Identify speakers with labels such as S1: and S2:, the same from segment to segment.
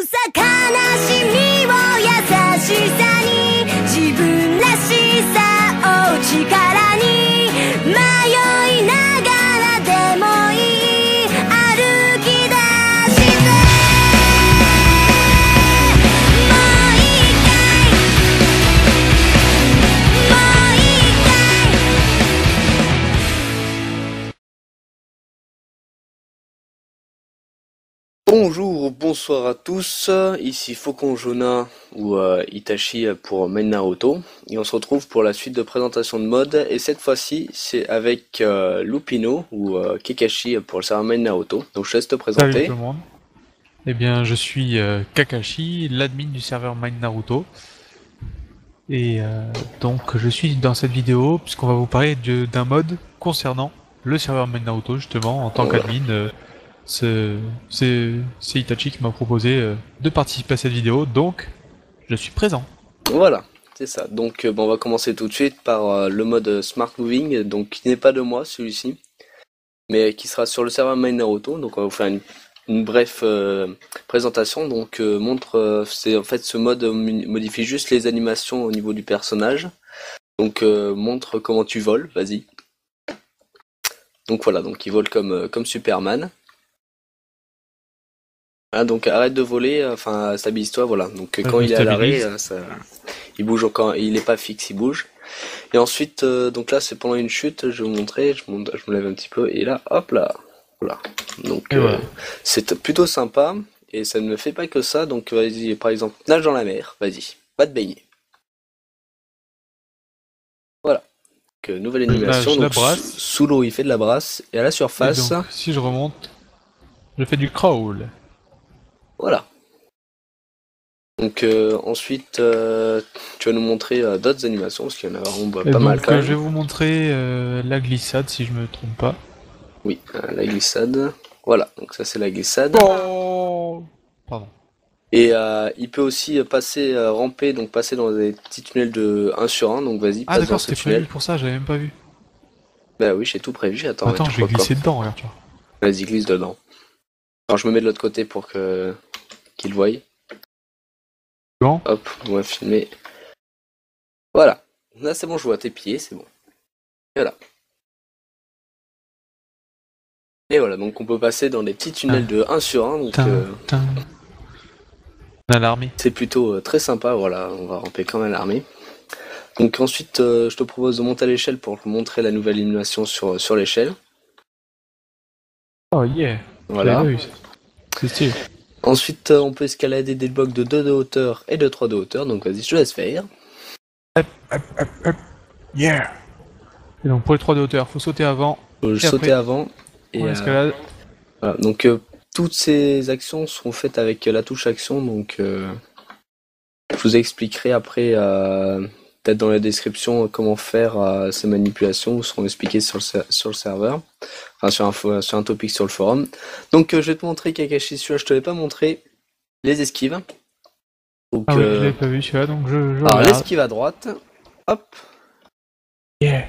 S1: さ悲しみを優しさに自分らしさを力に迷いながらでもいい歩き出してもう一回もう一回
S2: Bonjour, bonsoir à tous, ici Faucon Jona ou Itachi pour Main Naruto et on se retrouve pour la suite de présentation de mode et cette fois-ci c'est avec Lupino ou Kakashi pour le serveur Main Naruto, donc je te laisse te
S3: Salut
S2: présenter.
S3: tout le monde. Eh bien, je suis Kakashi, l'admin du serveur Mind Naruto. Et donc, je suis dans cette vidéo puisqu'on va vous parler d'un mode concernant le serveur Mind Naruto, justement, en tant
S2: Voilà.
S3: qu'admin. C'est Itachi qui m'a proposé de participer à cette vidéo, donc je suis présent.
S2: Voilà, c'est ça, donc on va commencer tout de suite par le mode Smart Moving, donc qui n'est pas de moi celui-ci, mais qui sera sur le serveur Main Naruto, donc on va vous faire une brève présentation. Donc c'est en fait ce mode modifie juste les animations au niveau du personnage. Donc montre comment tu voles, vas-y. Donc voilà, donc il vole comme Superman. Ah, donc arrête de voler, enfin stabilise-toi, voilà. Donc quand il est à l'arrêt, il bouge quand il est pas fixe, il bouge. Et ensuite, donc là c'est pendant une chute, je vais vous montrer, je me lève un petit peu et là, hop là, voilà. Donc
S3: voilà.
S2: c'est plutôt sympa et ça ne fait pas que ça. Donc vas-y, par exemple, nage dans la mer, vas-y, va te baigner. Voilà. Donc, nouvelle animation.
S3: Nage la
S2: Donc,
S3: brasse.
S2: sous l'eau, il fait de la brasse et à la
S3: Et
S2: surface,
S3: donc, si je remonte, je fais du crawl.
S2: voilà. Donc ensuite, tu vas nous montrer d'autres animations parce qu'il y en a vraiment
S3: Et
S2: pas mal
S3: donc,
S2: quand même.
S3: je vais vous montrer la glissade, si je me trompe pas.
S2: Oui, la glissade. Voilà, donc ça c'est la glissade.
S3: Oh Pardon.
S2: Et il peut aussi passer, ramper, donc passer dans des petits tunnels de 1 sur 1. Donc vas-y,
S3: Ah
S2: passe dans
S3: d'accord,
S2: ce
S3: c'était
S2: tunnel.
S3: prévu pour ça, j'avais même pas vu.
S2: Bah oui, j'ai tout prévu. Attends,
S3: Attends,
S2: tu
S3: je vais
S2: crois
S3: glisser
S2: quoi?
S3: dedans, regarde, tu vois.
S2: Vas-y, glisse dedans. Alors je me mets de l'autre côté pour qu'il voie.
S3: Bon.
S2: Hop, on va filmer. Voilà. Là c'est bon, je vois tes pieds, c'est bon. Et voilà. Et voilà, donc on peut passer dans des petits tunnels de 1 sur 1. Donc
S3: On a l'armée.
S2: c'est plutôt très sympa. Voilà, on va ramper comme à l'armée. Donc ensuite, je te propose de monter à l'échelle pour te montrer la nouvelle illumination sur l'échelle.
S3: Oh yeah.
S2: Voilà.
S3: J'avais pas vu ça. C'est stylé.
S2: Ensuite, on peut escalader des blocs de 2 de hauteur et de 3 de hauteur. Donc vas-y, je te laisse faire.
S3: Yeah. Et donc pour les 3 de hauteur, faut sauter avant.
S2: Faut
S3: Et
S2: sauter
S3: après,
S2: avant. Et
S3: on escalade.
S2: voilà. Donc toutes ces actions seront faites avec la touche action. Donc je vous expliquerai après, peut-être dans la description, comment faire ces manipulations. Vous seront expliquées sur le serveur. Enfin, sur un topic sur le forum. Donc je vais te montrer Kakashi, celui-là je te l'ai pas montré. Les esquives. Donc,
S3: Ah oui, je l'avais pas vu celui-là, donc je
S2: alors
S3: regarde.
S2: l'esquive à droite. Hop.
S3: Yeah.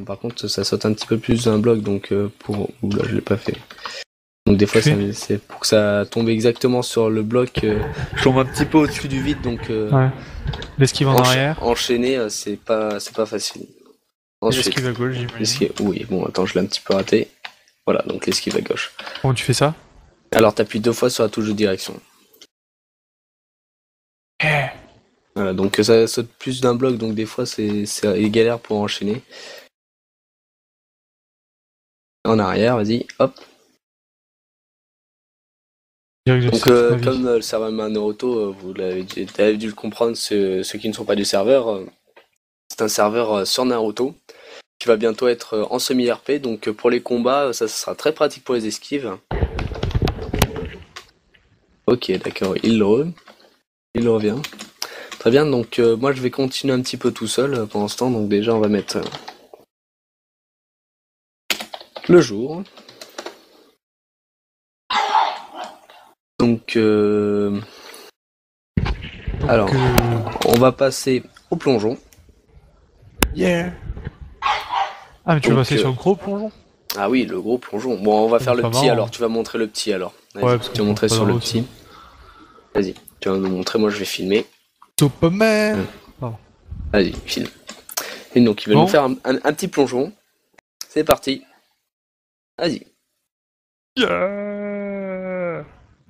S2: Par contre, ça saute un petit peu plus d'un bloc, donc Oula, je l'ai pas fait. Donc des fois, c'est pour que ça tombe exactement sur le bloc. Je tombe un petit peu au-dessus du vide, donc
S3: Ouais. L'esquive en arrière.
S2: enchaîner, c'est pas facile. Ensuite,
S3: L'esquive à gauche, j'imagine.
S2: oui, bon, attends, je l'ai un petit peu raté. Voilà, donc l'esquive à gauche.
S3: Comment tu fais ça?
S2: Alors, t'appuies 2 fois sur la touche de direction.
S3: Yeah.
S2: Voilà, donc ça saute plus d'un bloc, donc des fois, c'est galère pour enchaîner. En arrière, vas-y, hop. Donc comme le serveur Naruto, vous avez dû le comprendre, ceux qui ne sont pas du serveur, c'est un serveur sur Naruto qui va bientôt être en semi-RP, donc pour les combats, ça sera très pratique pour les esquives. Ok, d'accord, il revient. Très bien, donc moi je vais continuer un petit peu tout seul pendant ce temps, donc déjà on va mettre le jour. Donc, alors, on va passer au plongeon.
S3: Yeah. Ah, mais tu veux passer sur le gros plongeon?
S2: Ah oui, le gros plongeon. Bon, on va faire le petit alors. Tu vas montrer le petit alors.
S3: Ouais, parce que
S2: tu vas montrer sur le petit. Vas-y, tu vas nous montrer, moi je vais filmer.
S3: Superman.
S2: Vas-y, filme. Et donc il va nous faire un petit plongeon. C'est parti. Vas-y.
S3: Yeah.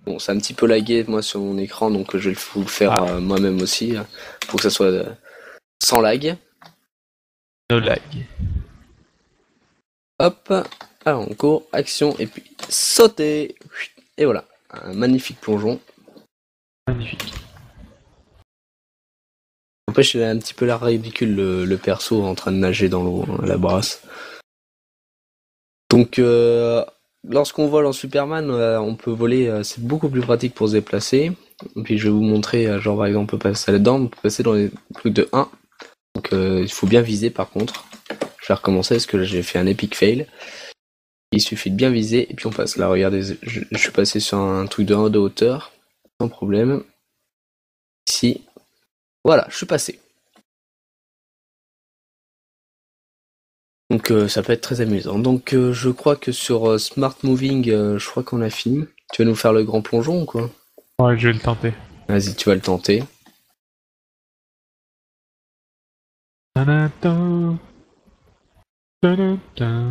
S2: Bon, c'est un petit peu lagué moi sur mon écran, donc je vais vous le faire moi-même aussi, pour que ça soit sans lag.
S3: No lag.
S2: Hop, alors on court, action, et puis sauter. Et voilà, un magnifique plongeon.
S3: Magnifique.
S2: N'empêche, il a un petit peu l'air ridicule le perso en train de nager dans l'eau, à la brasse. Donc, lorsqu'on vole en Superman, on peut voler, c'est beaucoup plus pratique pour se déplacer. Et puis je vais vous montrer, genre par exemple, on peut passer là-dedans, on peut passer dans les trucs de 1. Donc il faut bien viser par contre. Je vais recommencer parce que là j'ai fait un epic fail. Il suffit de bien viser et puis on passe. Là regardez, je suis passé sur un truc de 1 de hauteur, sans problème. Ici, voilà, je suis passé. Donc ça peut être très amusant. Donc je crois que sur Smart Moving, je crois qu'on a fini. Tu vas nous faire le grand plongeon ou quoi?
S3: Ouais, je vais le tenter.
S2: Vas-y, tu vas le tenter.
S3: Ta-da-da. Ta-da-da.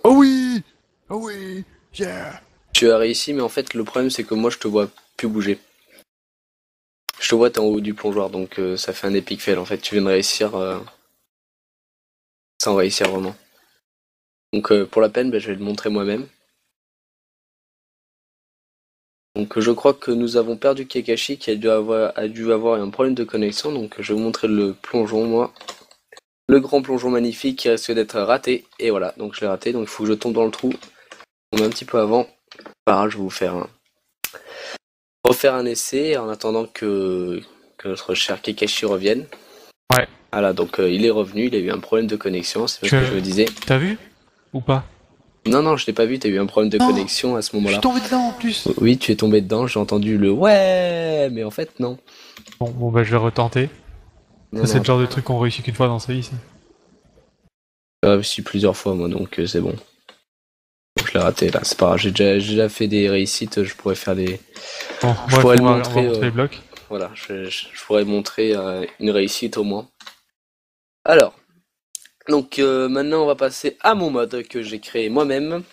S3: Oh oui! Oh oui! Yeah!
S2: Tu as réussi, mais en fait le problème c'est que moi je te vois plus bouger. Je te vois, t'es en haut du plongeoir, donc ça fait un epic fail. En fait, tu viens de réussir sans réussir vraiment. Donc pour la peine, je vais le montrer moi-même. Donc je crois que nous avons perdu Kakashi qui a dû avoir un problème de connexion. Donc je vais vous montrer le plongeon, moi. Le grand plongeon magnifique qui risque d'être raté. Et voilà, donc je l'ai raté. Donc il faut que je tombe dans le trou. On met un petit peu avant. Pas grave, je vais vous faire refaire un essai en attendant que notre cher Kakashi revienne.
S3: Ouais.
S2: Voilà, donc il est revenu, il a eu un problème de connexion, c'est ce que je me disais.
S3: T'as vu? Ou pas?
S2: Non, je l'ai pas vu, t'as eu un problème de connexion à ce moment-là.
S3: Je suis tombé dedans en plus!
S2: Oui, tu es tombé dedans, j'ai entendu le ouais, mais en fait non.
S3: Bon bah je vais retenter.
S2: Non,
S3: C'est le genre de truc qu'on réussit qu'une fois dans sa vie, ça.
S2: Si plusieurs fois moi, donc c'est bon. Donc, je l'ai raté là, c'est pas grave, j'ai déjà fait des réussites, je pourrais faire des...
S3: Bon,
S2: je pourrais le
S3: on va
S2: montrer,
S3: montrer les blocs.
S2: Voilà, je pourrais montrer une réussite au moins. Alors, donc maintenant on va passer à mon mode que j'ai créé moi-même,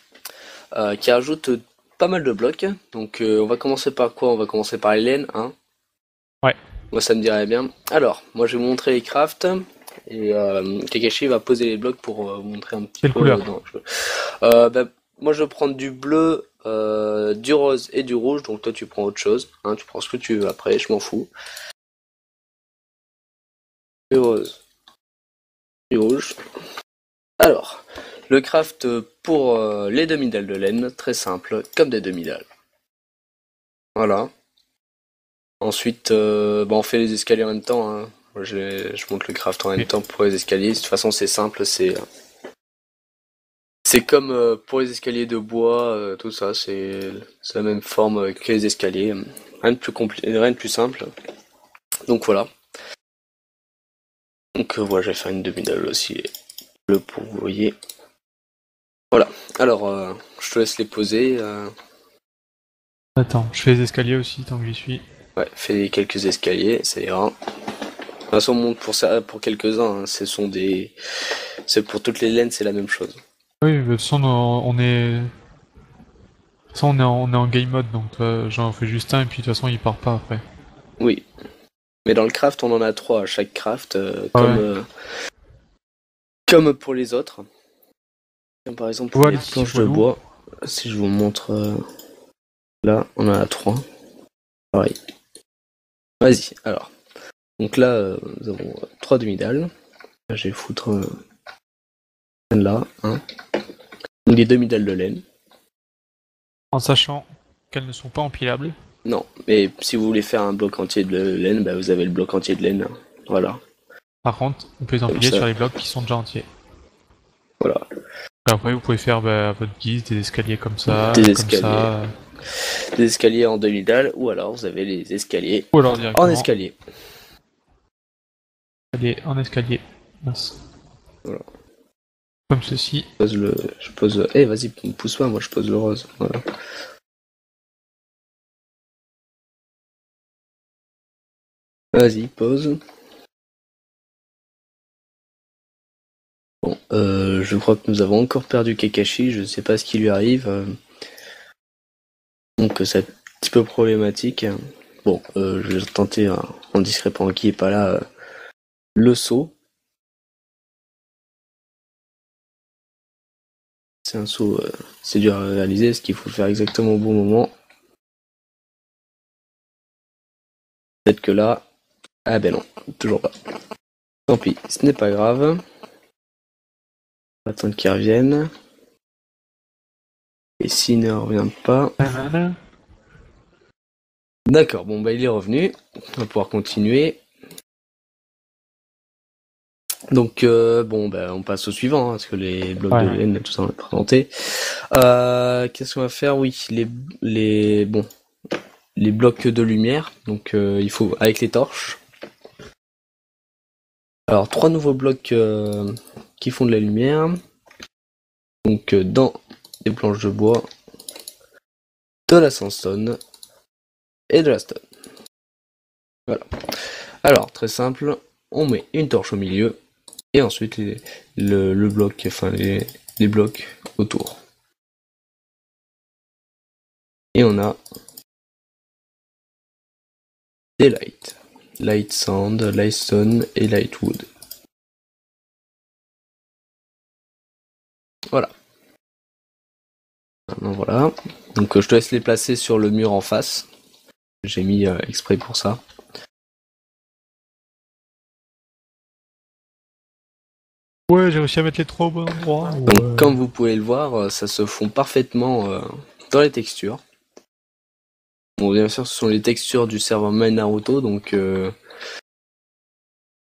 S2: qui ajoute pas mal de blocs. Donc on va commencer par quoi? On va commencer par les laines, hein?
S3: Ouais.
S2: Moi ça me dirait bien. Alors, moi je vais vous montrer les crafts, et Kakashi va poser les blocs pour vous montrer un petit
S3: Quelle
S2: peu
S3: couleur?
S2: dans le jeu. Moi je vais prendre du bleu, du rose et du rouge, donc toi tu prends autre chose, hein, tu prends ce que tu veux après, je m'en fous. Du rose, du rouge. Alors, le craft pour les demi-dalles de laine, très simple, comme des demi-dalles. Voilà. Ensuite, on fait les escaliers en même temps, hein. Moi, je monte le craft en même temps pour les escaliers. De toute façon, c'est simple, c'est comme pour les escaliers de bois, tout ça, c'est la même forme que les escaliers. Rien de plus simple. Donc voilà. Donc voilà, je vais faire une demi-dalle aussi, bleu pour vous voyez. Voilà. Alors, je te laisse les poser.
S3: Attends, je fais les escaliers aussi tant que j'y suis.
S2: Ouais, fais quelques escaliers, ça ira. De toute façon, on monte pour ça, pour quelques-uns, hein. C'est pour toutes les laines, c'est la même chose.
S3: Oui, de toute façon, on est... De toute façon, on est en game mode, donc j'en fais juste un et puis de toute façon, il part pas après.
S2: Oui. Mais dans le craft, on en a 3 à chaque craft, comme pour les autres. Par exemple, pour les planches de bois, si je vous montre là, on en a 3. Pareil. Vas-y, alors. Donc là, nous avons 3 demi-dalles. Là, je vais foutre là, hein. Donc des demi-dalles de laine.
S3: En sachant qu'elles ne sont pas empilables.
S2: Non, mais si vous voulez faire un bloc entier de laine, vous avez le bloc entier de laine. Voilà.
S3: Par contre, on peut les empiler sur les blocs qui sont déjà entiers.
S2: Voilà.
S3: Après, vous pouvez faire à votre guise des escaliers comme ça,
S2: des
S3: comme
S2: escaliers.
S3: ça.
S2: Des escaliers en demi-dalle, ou alors vous avez les escaliers
S3: ou alors directement
S2: en escalier.
S3: En escalier. Mince.
S2: Voilà.
S3: Comme ceci.
S2: Je pose. Eh, vas-y, pousse-moi, moi je pose le rose. Voilà. Vas-y, pose. Bon, je crois que nous avons encore perdu Kakashi, je ne sais pas ce qui lui arrive. Donc c'est un petit peu problématique. Bon, je vais tenter en discret pendant qu'il n'est pas là le saut. C'est un saut, c'est dur à réaliser, ce qu'il faut le faire exactement au bon moment. Peut-être que là... Ah ben non, toujours pas. Tant pis, ce n'est pas grave. On va attendre qu'il revienne. Et s'il ne revient pas... D'accord, bon bah il est revenu. On va pouvoir continuer. Donc bon bah on passe au suivant, hein, parce que les blocs de laine, tout ça on l'a présenté. Qu'est-ce qu'on va faire? Oui, les blocs de lumière. Donc il faut avec les torches. Alors 3 nouveaux blocs qui font de la lumière. Donc dans des planches de bois, de la sandstone et de la stone. Voilà. Alors très simple, on met une torche au milieu. Et ensuite le bloc, enfin les blocs autour. Et on a des lights. Light sand, light stone et light wood. Voilà. Maintenant voilà. Donc je te laisse les placer sur le mur en face. J'ai mis exprès pour ça.
S3: Ouais, j'ai réussi à mettre les 3 au bon endroit.
S2: Donc comme vous pouvez le voir, ça se fond parfaitement dans les textures. Bon, bien sûr, ce sont les textures du serveur My Naruto, donc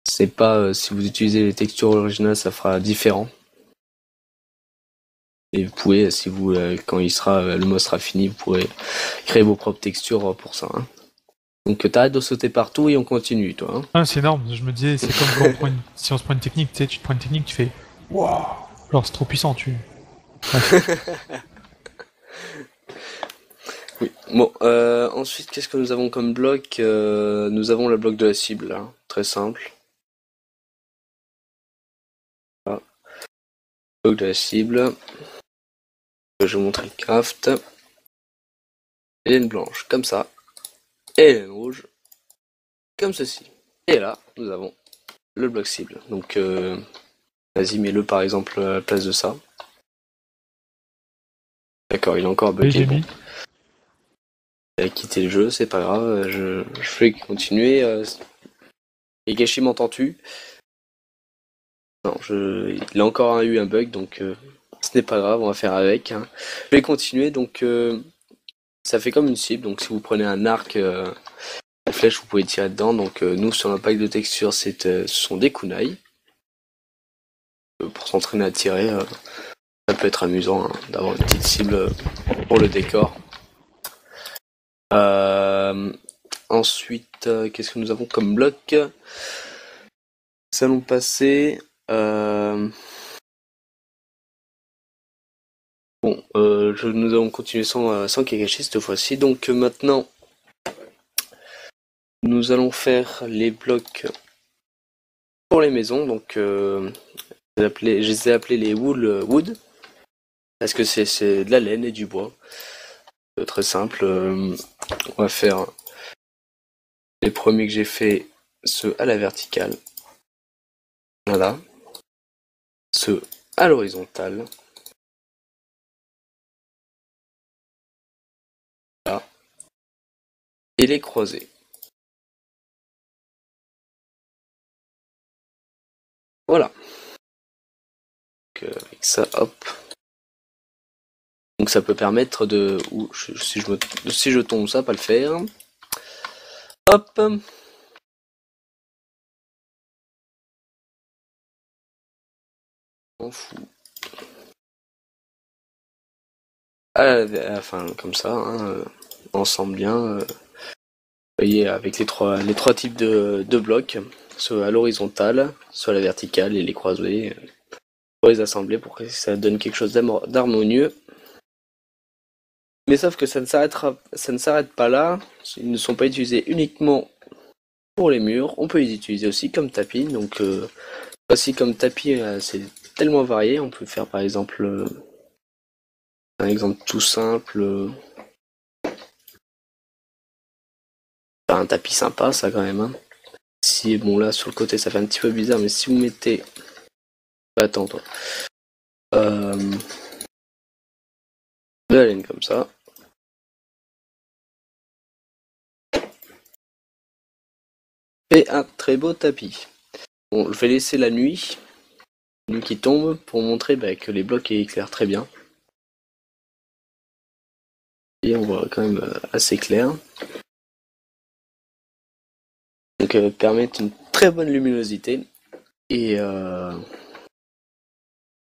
S2: c'est pas si vous utilisez les textures originales, ça fera différent. Et vous pouvez, si vous, quand le mode sera fini, vous pourrez créer vos propres textures pour ça. Hein. Donc t'arrêtes de sauter partout et on continue, toi. Hein.
S3: Ah, c'est énorme. Je me disais, c'est comme quand si on se prend une technique, tu sais, tu te prends une technique, tu fais waouh. Genre c'est trop puissant, tu.
S2: Oui. Bon, ensuite, qu'est-ce que nous avons comme bloc? Nous avons le bloc de la cible, là. Très simple. Voilà. Bloc de la cible. Je vais vous montrer le craft. Laine blanche, comme ça. Et laine rouge, comme ceci. Et là, nous avons le bloc cible. Donc, vas-y, mets-le par exemple à la place de ça. D'accord, il est encore bugué.
S3: Bon.
S2: Il a quitté le jeu, c'est pas grave, je vais continuer. Egashi, m'entends-tu? Non, il a encore eu un bug, donc ce n'est pas grave, on va faire avec. Hein. Je vais continuer, donc ça fait comme une cible, donc si vous prenez un arc, la flèche, vous pouvez tirer dedans. Donc nous, sur un pack de textures, ce sont des kunai. Pour s'entraîner à tirer, ça peut être amusant hein, d'avoir une petite cible pour le décor. Ensuite, qu'est-ce que nous avons comme bloc? Nous allons passer... Bon, nous allons continuer sans Kakashi cette fois-ci. Donc maintenant, nous allons faire les blocs pour les maisons. Donc, je les ai appelés les wood, parce que c'est de la laine et du bois. Très simple. On va faire les premiers que j'ai fait, ceux à la verticale. Voilà. Ceux à l'horizontale. Voilà. Et les croisés. Voilà. Donc, avec ça, hop. Donc ça peut permettre de... si je tombe, ça va pas le faire. Hop. On fout. Enfin, comme ça, hein, ensemble bien. Vous voyez, avec les trois types de blocs, soit à l'horizontale, soit à la verticale, et les croisés. pour les assembler pour que ça donne quelque chose d'harmonieux. Mais sauf que ça ne s'arrête pas là. Ils ne sont pas utilisés uniquement pour les murs. On peut les utiliser aussi comme tapis. Donc aussi comme tapis, c'est tellement varié. On peut faire par exemple un exemple tout simple. Un tapis sympa, ça quand même. Hein. Si bon là sur le côté ça fait un petit peu bizarre, mais si vous mettez, attends toi, de la laine comme ça. Et un très beau tapis. Bon, je vais laisser la nuit qui tombe pour montrer que les blocs éclairent très bien. Et on voit quand même assez clair. Donc permettent une très bonne luminosité. Et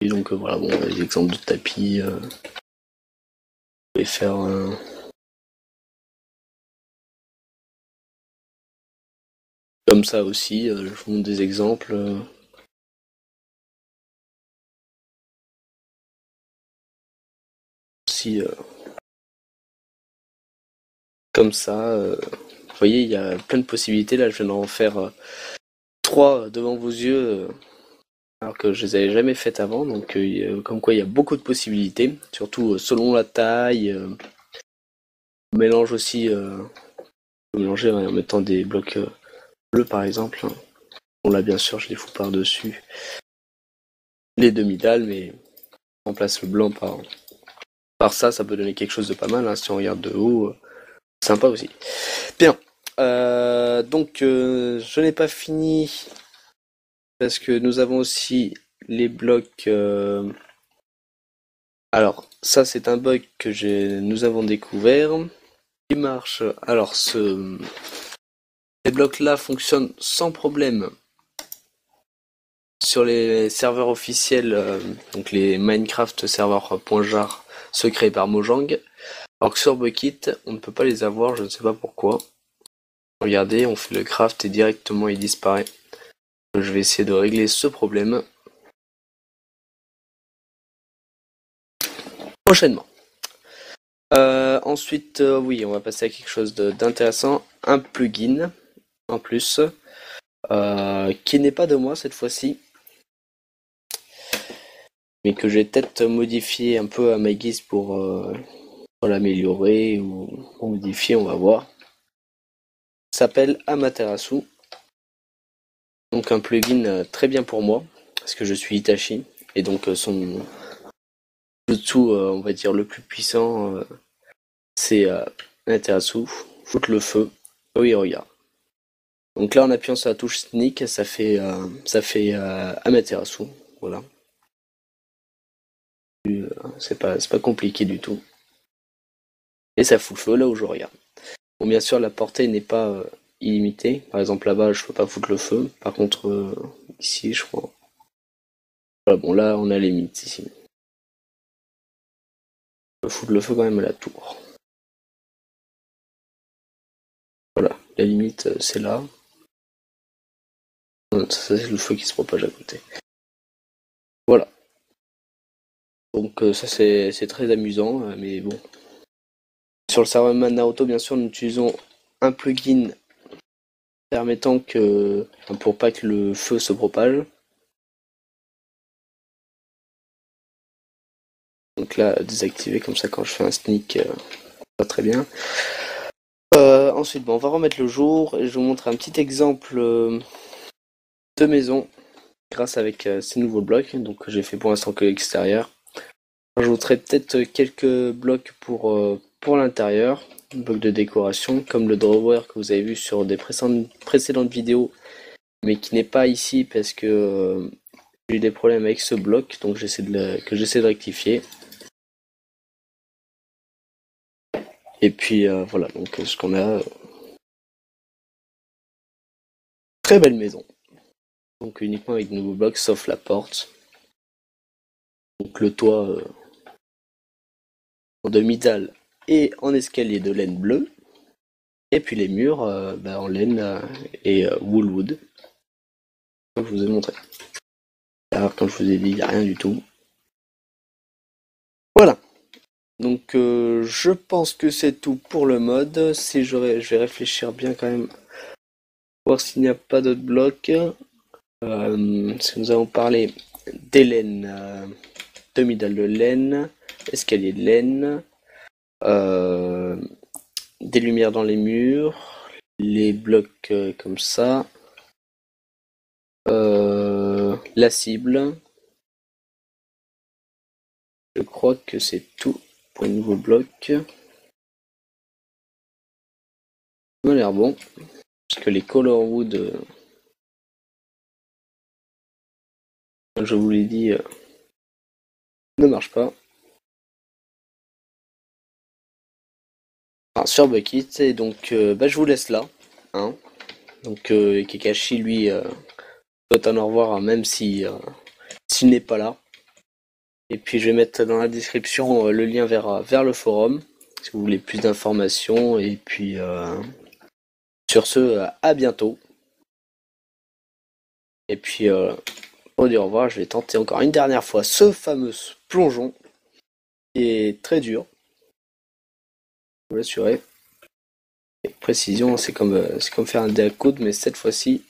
S2: donc voilà, bon, les exemples de tapis. Je vais faire comme ça aussi, je vous montre des exemples. Aussi, comme ça, vous voyez, il y a plein de possibilités. Là, je viens d'en faire 3 devant vos yeux, alors que je les avais jamais faites avant. Donc, comme quoi, il y a beaucoup de possibilités, surtout selon la taille. On mélange aussi, mélanger en mettant des blocs bleus, par exemple. Bon, là, bien sûr, je les fous par-dessus les demi-dalles, mais on remplace le blanc par ça peut donner quelque chose de pas mal. Hein, si on regarde de haut, sympa aussi. Bien. Donc, je n'ai pas fini parce que nous avons aussi les blocs. Alors, ça, c'est un bug que nous avons découvert. Il marche. Alors, ces blocs-là fonctionnent sans problème sur les serveurs officiels, donc les Minecraft serveurs .jar, ceux créés par Mojang. Alors que sur Bukkit, on ne peut pas les avoir, je ne sais pas pourquoi. Regardez, on fait le craft et directement il disparaît. Donc, je vais essayer de régler ce problème prochainement. Ensuite, oui, on va passer à quelque chose d'intéressant. Un plugin en plus, qui n'est pas de moi cette fois-ci, mais que j'ai peut-être modifié un peu à ma guise pour l'améliorer ou modifier, on va voir. S'appelle Amaterasu. Donc un plugin très bien pour moi, parce que je suis Itachi, et donc son jutsu, on va dire le plus puissant, c'est Amaterasu, foutre le feu. Oui, regarde. Donc là en appuyant sur la touche sneak, ça fait Amaterasu, voilà. C'est pas compliqué du tout. Et ça fout le feu là où je regarde. Bon, bien sûr la portée n'est pas illimitée. Par exemple là-bas je peux pas foutre le feu. Par contre ici je crois. Voilà, bon là on a les limites ici. Je peux foutre le feu quand même à la tour. Voilà, la limite c'est là. Ça c'est le feu qui se propage à côté. Voilà. Donc ça c'est très amusant, mais bon. Sur le serveur Naruto, bien sûr, nous utilisons un plugin permettant pour pas que le feu se propage. Donc là, désactiver comme ça quand je fais un sneak, pas très bien. Ensuite, bon, on va remettre le jour et je vous montre un petit exemple de maison grâce avec ces nouveaux blocs. Donc j'ai fait pour l'instant que l'extérieur. J'ajouterai peut-être quelques blocs pour l'intérieur, blocs de décoration, comme le drawer que vous avez vu sur des précédentes vidéos, mais qui n'est pas ici parce que j'ai eu des problèmes avec ce bloc, donc j'essaie de rectifier. Et puis voilà, donc ce qu'on a, très belle maison. Donc uniquement avec de nouveaux blocs, sauf la porte. Donc le toit en demi-dalle et en escalier de laine bleue. Et puis les murs en laine et woolwood. Comme je vous ai montré. Alors, comme je vous ai dit, il n'y a rien du tout. Voilà. Donc, je pense que c'est tout pour le mode. Si je vais réfléchir bien quand même, voir s'il n'y a pas d'autres blocs. Si nous avons parlé des laines, demi-dalle de laine, escalier de laine, des lumières dans les murs, les blocs comme ça, la cible. Je crois que c'est tout pour le nouveau bloc. Ça m'a l'air bon, parce que les color wood, comme je vous l'ai dit, ne marchent pas. Alors, sur Bucket, et donc je vous laisse là. Hein. Donc Kakashi, lui, souhaite un au revoir, hein, même si s'il n'est pas là. Et puis je vais mettre dans la description le lien vers le forum, si vous voulez plus d'informations. Et puis sur ce, à bientôt. Et puis pour dire au revoir, je vais tenter encore une dernière fois ce fameux plongeon, qui est très dur. Je vous l'assurer. Et précision, c'est comme faire un décode, mais cette fois-ci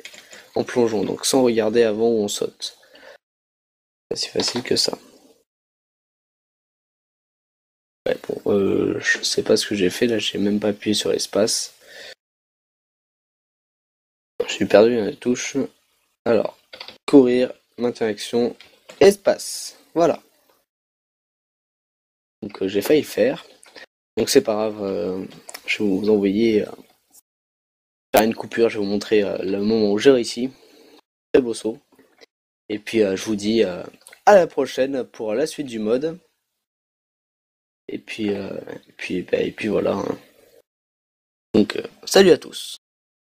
S2: en plongeon, donc sans regarder avant où on saute. C'est si facile que ça. Ouais, bon, je sais pas ce que j'ai fait là, j'ai même pas appuyé sur l'espace. Je suis perdu dans les touches. Alors, courir, maintenir action, espace. Voilà. Donc j'ai failli le faire. Donc c'est pas grave, je vais vous envoyer faire une coupure, je vais vous montrer le moment où j'ai réussi. Très beau saut. Et puis je vous dis à la prochaine pour la suite du mode. Et puis voilà. Hein. Donc salut à tous.